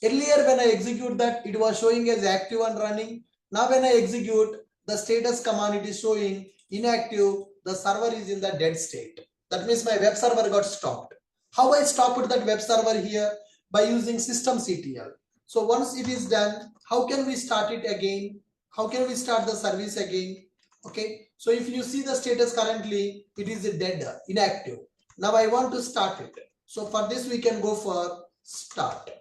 Earlier when I execute that, it was showing as active and running. Now when I execute the status command, it is showing inactive. The server is in the dead state. That means my web server got stopped. How I stopped that web server here? By using systemctl. So once it is done, how can we start it again? How can we start the service again? Okay, so if you see the status currently, it is dead, inactive. Now I want to start it. So for this, we can go for start.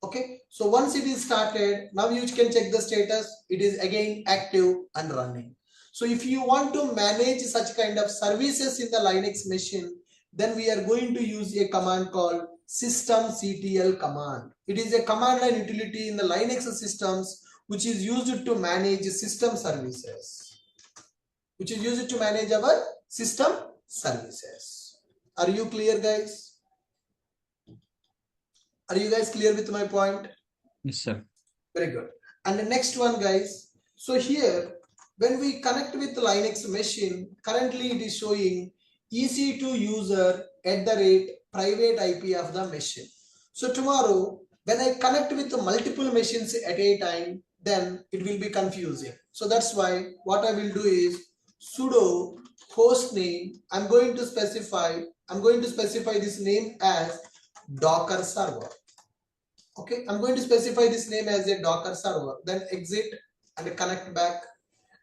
Okay, so once it is started, now you can check the status. It is again active and running. So if you want to manage such kind of services in the Linux machine, then we are going to use a command called systemctl command. It is a command line utility in the Linux systems which is used to manage system services. Which is used to manage our system services. Are you clear, guys? Are you guys clear with my point? Yes, sir. Very good. And the next one, guys. So here, when we connect with the Linux machine, currently it is showing EC2 user @ private IP of the machine. So tomorrow, when I connect with the multiple machines at a time, then it will be confusing. So that's why what I will do is sudo host name. I'm going to specify this name as Docker server. Okay, I'm going to specify this name as a Docker server. Then exit and connect back.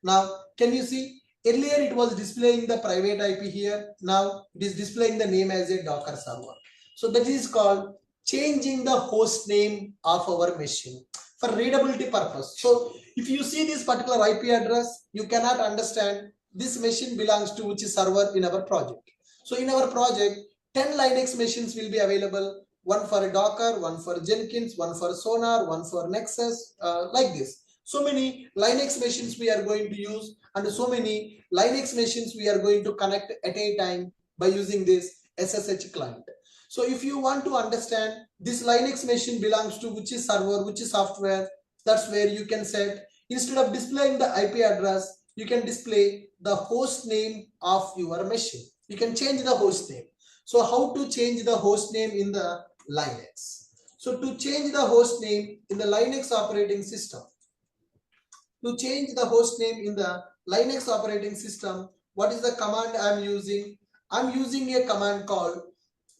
Now, can you see? Earlier it was displaying the private IP here. Now it is displaying the name as a Docker server. So that is called changing the host name of our machine for readability purpose. So if you see this particular IP address, you cannot understand this machine belongs to which server in our project. So in our project, 10 Linux machines will be available. One for Docker, one for Jenkins, one for Sonar, one for Nexus, like this. So many Linux machines we are going to use, and so many Linux machines we are going to connect at a time by using this SSH client. So if you want to understand this Linux machine belongs to which is server, which is software, that's where you can set, instead of displaying the IP address, you can display the host name of your machine. You can change the host name. So how to change the host name in the Linux? So to change the host name in the Linux operating system, to change the host name in the Linux operating system, what is the command I'm using? I'm using a command called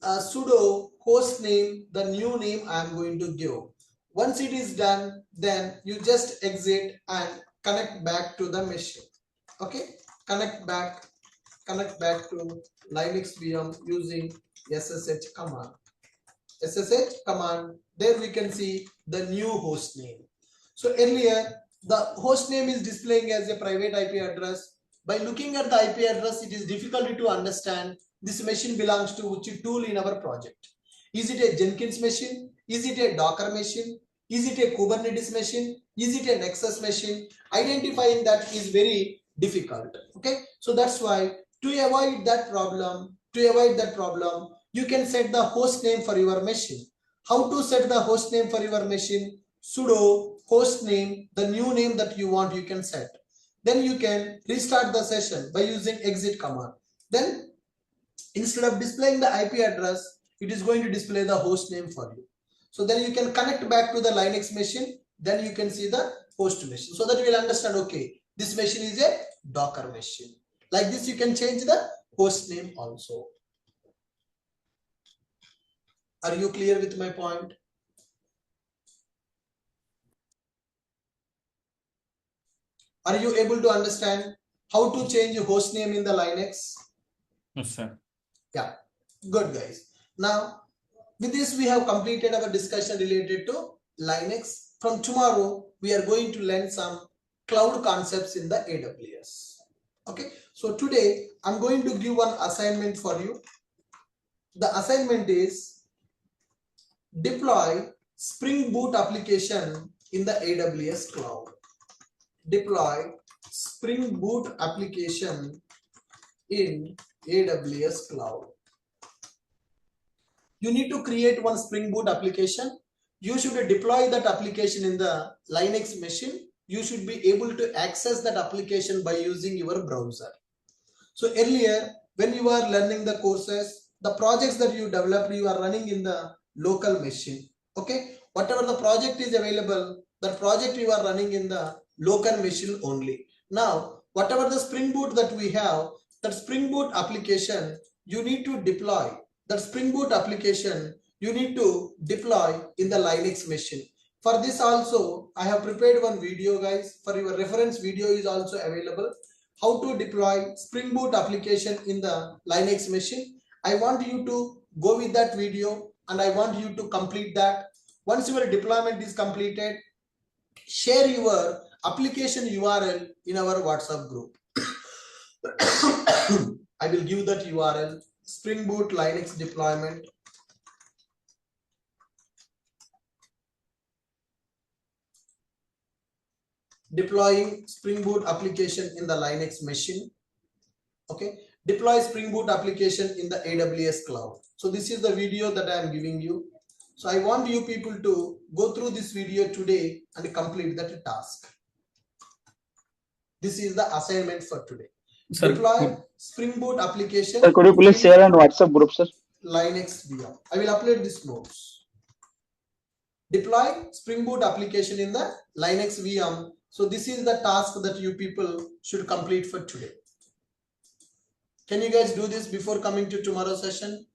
sudo host name, the new name I'm going to give. Once it is done, then you just exit and connect back to the machine. Okay, connect back to Linux VM using SSH command. SSH command, there we can see the new host name. So earlier the host name is displaying as a private IP address. By looking at the IP address, it is difficult to understand this machine belongs to which tool in our project. Is it a Jenkins machine? Is it a Docker machine? Is it a Kubernetes machine? Is it a Nexus machine? Identifying that is very difficult. Okay, so that's why to avoid that problem, you can set the host name for your machine. How to set the host name for your machine? Sudo host name, the new name that you want, you can set. Then you can restart the session by using exit command. Then instead of displaying the IP address, it is going to display the host name for you. So then you can connect back to the Linux machine. Then you can see the host machine, so that you will understand, okay, this machine is a Docker machine. Like this, you can change the host name also. Are you clear with my point? Are you able to understand how to change host name in the Linux? Yes, sir. Yeah, good guys. Now with this we have completed our discussion related to Linux. From tomorrow we are going to learn some cloud concepts in the AWS. Okay, so today I'm going to give one assignment for you. The assignment is deploy Spring Boot application in the AWS cloud. Deploy Spring Boot application in AWS cloud. You need to create one Spring Boot application. You should deploy that application in the Linux machine. You should be able to access that application by using your browser. So earlier, when you are learning the courses, the projects that you developed, you are running in the local machine. Okay, whatever the project is available, that project you are running in the local machine only. Now, whatever the Spring Boot that we have, that Spring Boot application, you need to deploy. That Spring Boot application, you need to deploy in the Linux machine. For this also, I have prepared one video, guys. For your reference, video is also available. How to deploy Spring Boot application in the Linux machine. I want you to go with that video and I want you to complete that. Once your deployment is completed, share your application URL in our WhatsApp group. I will give that URL, Spring Boot Linux deployment. Deploying Spring Boot application in the Linux machine. Okay, deploy Spring Boot application in the AWS cloud. So this is the video that I am giving you. So I want you people to go through this video today and complete that task. This is the assignment for today. Sir, deploy Spring Boot application. Sir, could you please share on WhatsApp group, sir? Linux VM. I will upload this notes. Deploy Spring Boot application in the Linux VM. So this is the task that you people should complete for today. Can you guys do this before coming to tomorrow's session?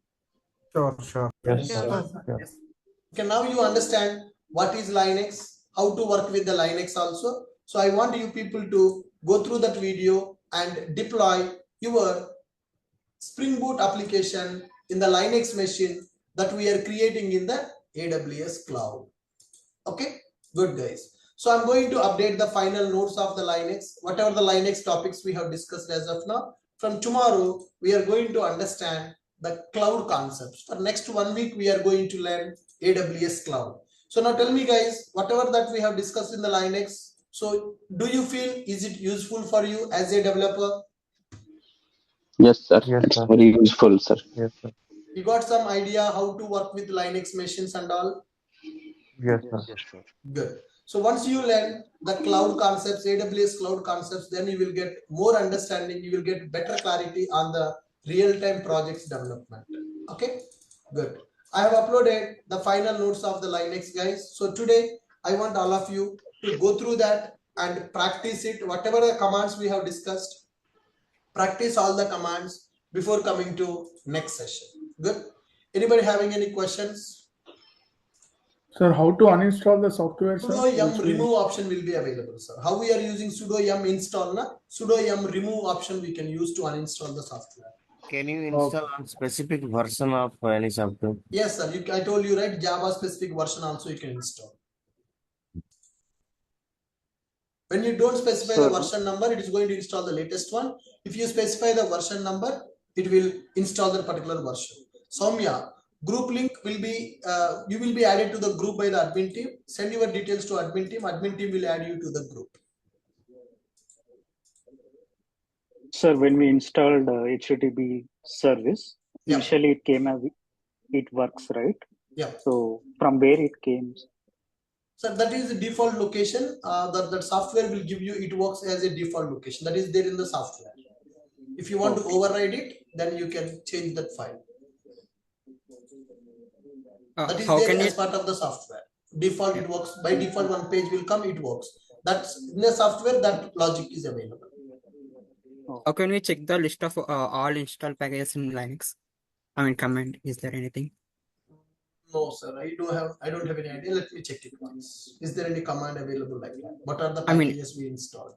Sure. Yes, Yeah. sir. Yes. Okay, now you understand what is Linux, how to work with the Linux also. So I want you people to go through that video and deploy your Spring Boot application in the Linux machine that we are creating in the AWS cloud. Okay, good guys. So I'm going to update the final notes of the Linux, whatever the Linux topics we have discussed as of now. From tomorrow, we are going to understand the cloud concepts. For next 1 week, we are going to learn AWS cloud. So now tell me guys, whatever that we have discussed in the Linux, so do you feel, is it useful for you as a developer? Yes, sir. Yes, It's sir. very useful, sir. Yes, sir. You got some idea how to work with Linux machines and all? Yes, sir. Good. So once you learn the cloud concepts, AWS cloud concepts, then you will get more understanding, you will get better clarity on the real-time projects development. Okay, good. I have uploaded the final notes of the Linux, guys. So today I want all of you to go through that and practice it. Whatever the commands we have discussed, practice all the commands before coming to next session. Good. Anybody having any questions? Sir, how to uninstall the software, sir? Sudo yum Which we- remove option will be available, sir. How we are using sudo yum install na? Sudo yum remove option we can use to uninstall the software. Can you install on specific version of any software? Yes, sir. I told you, right? Java specific version also you can install. When you don't specify the version number, it is going to install the latest one. If you specify the version number, it will install the particular version. Soumya, group link will be, you will be added to the group by the admin team. Send your details to admin team will add you to the group. Sir, when we installed HTTP service, initially it came as it works, right? Yeah. So from where it came? So that is the default location. That software will give you, it works as a default location. That is there in the software. If you want to override it, then you can change that file. That is there as part of the software. Default, it works. By default, one page will come, it works. That's in the software, that logic is available. How can we check the list of all installed packages in Linux? I mean, command. Is there anything? No, sir. I don't have any idea. Let me check it once. Is there any command available like that? What are the packages we installed?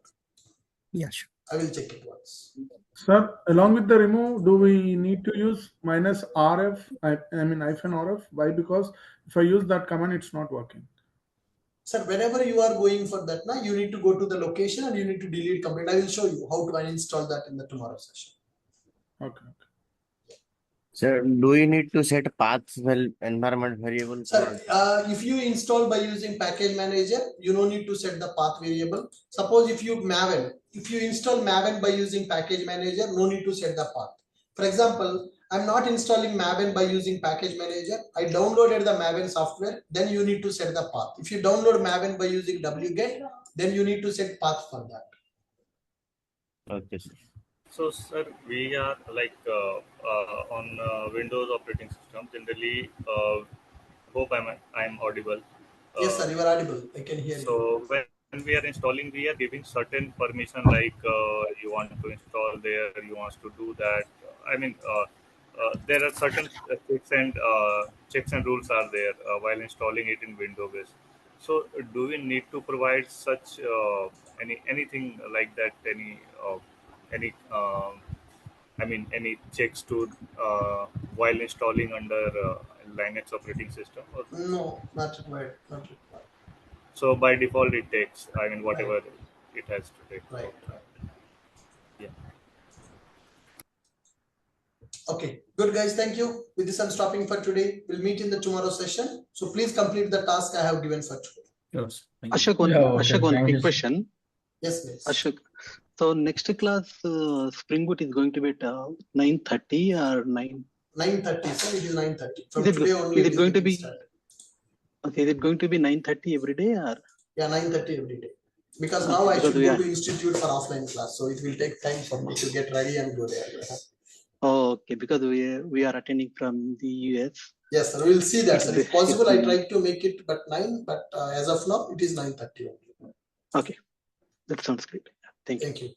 Yeah, sure. I will check it once. Sir, along with the remove, do we need to use -rf? I mean -rf. Why? Because if I use that command, it's not working. Sir, whenever you are going for that, now you need to go to the location and you need to delete complete. I will show you how to uninstall that in the tomorrow session. Okay. Sir, do you need to set paths environment variable? Sir, if you install by using package manager, you don't need to set the path variable. Suppose if you install Maven by using package manager, no need to set the path. For example, I'm not installing Maven by using package manager. I downloaded the Maven software, then you need to set the path. If you download Maven by using wget, then you need to set path for that. Okay, sir. So, sir, we are like on Windows operating system. Generally, hope I'm audible. Yes, sir, you are audible. I can hear you. So when we are installing, we are giving certain permission, like you want to install there, you want to do that. I mean, there are certain checks and rules are there while installing it in Windows. So, do we need to provide such anything like that? Any checks to while installing under Linux operating system? Or? No, not required. Not required. So by default, it takes. I mean, whatever it has to take. Right. Yeah. Okay. Good, guys. Thank you. With this, I'm stopping for today. We'll meet in the tomorrow session. So please complete the task I have given for today. Yes. Ashok, one quick question. Yes, please. Ashok. So next class, Spring Boot is going to be at 9:30 or 9? 9:30, sir. It is 9:30. From today only. Is it going to be? Okay, is it going to be 9:30 every day or? Yeah, 9:30 every day. Because now I should go to institute for offline class, so it will take time for me to get ready and go there. Oh, okay, because we are attending from the US. Yes, sir. We'll see that, sir. If possible, I try to make it but 9, but as of now, it is 9:30 only. Okay, that sounds great. Thank you. Thank you.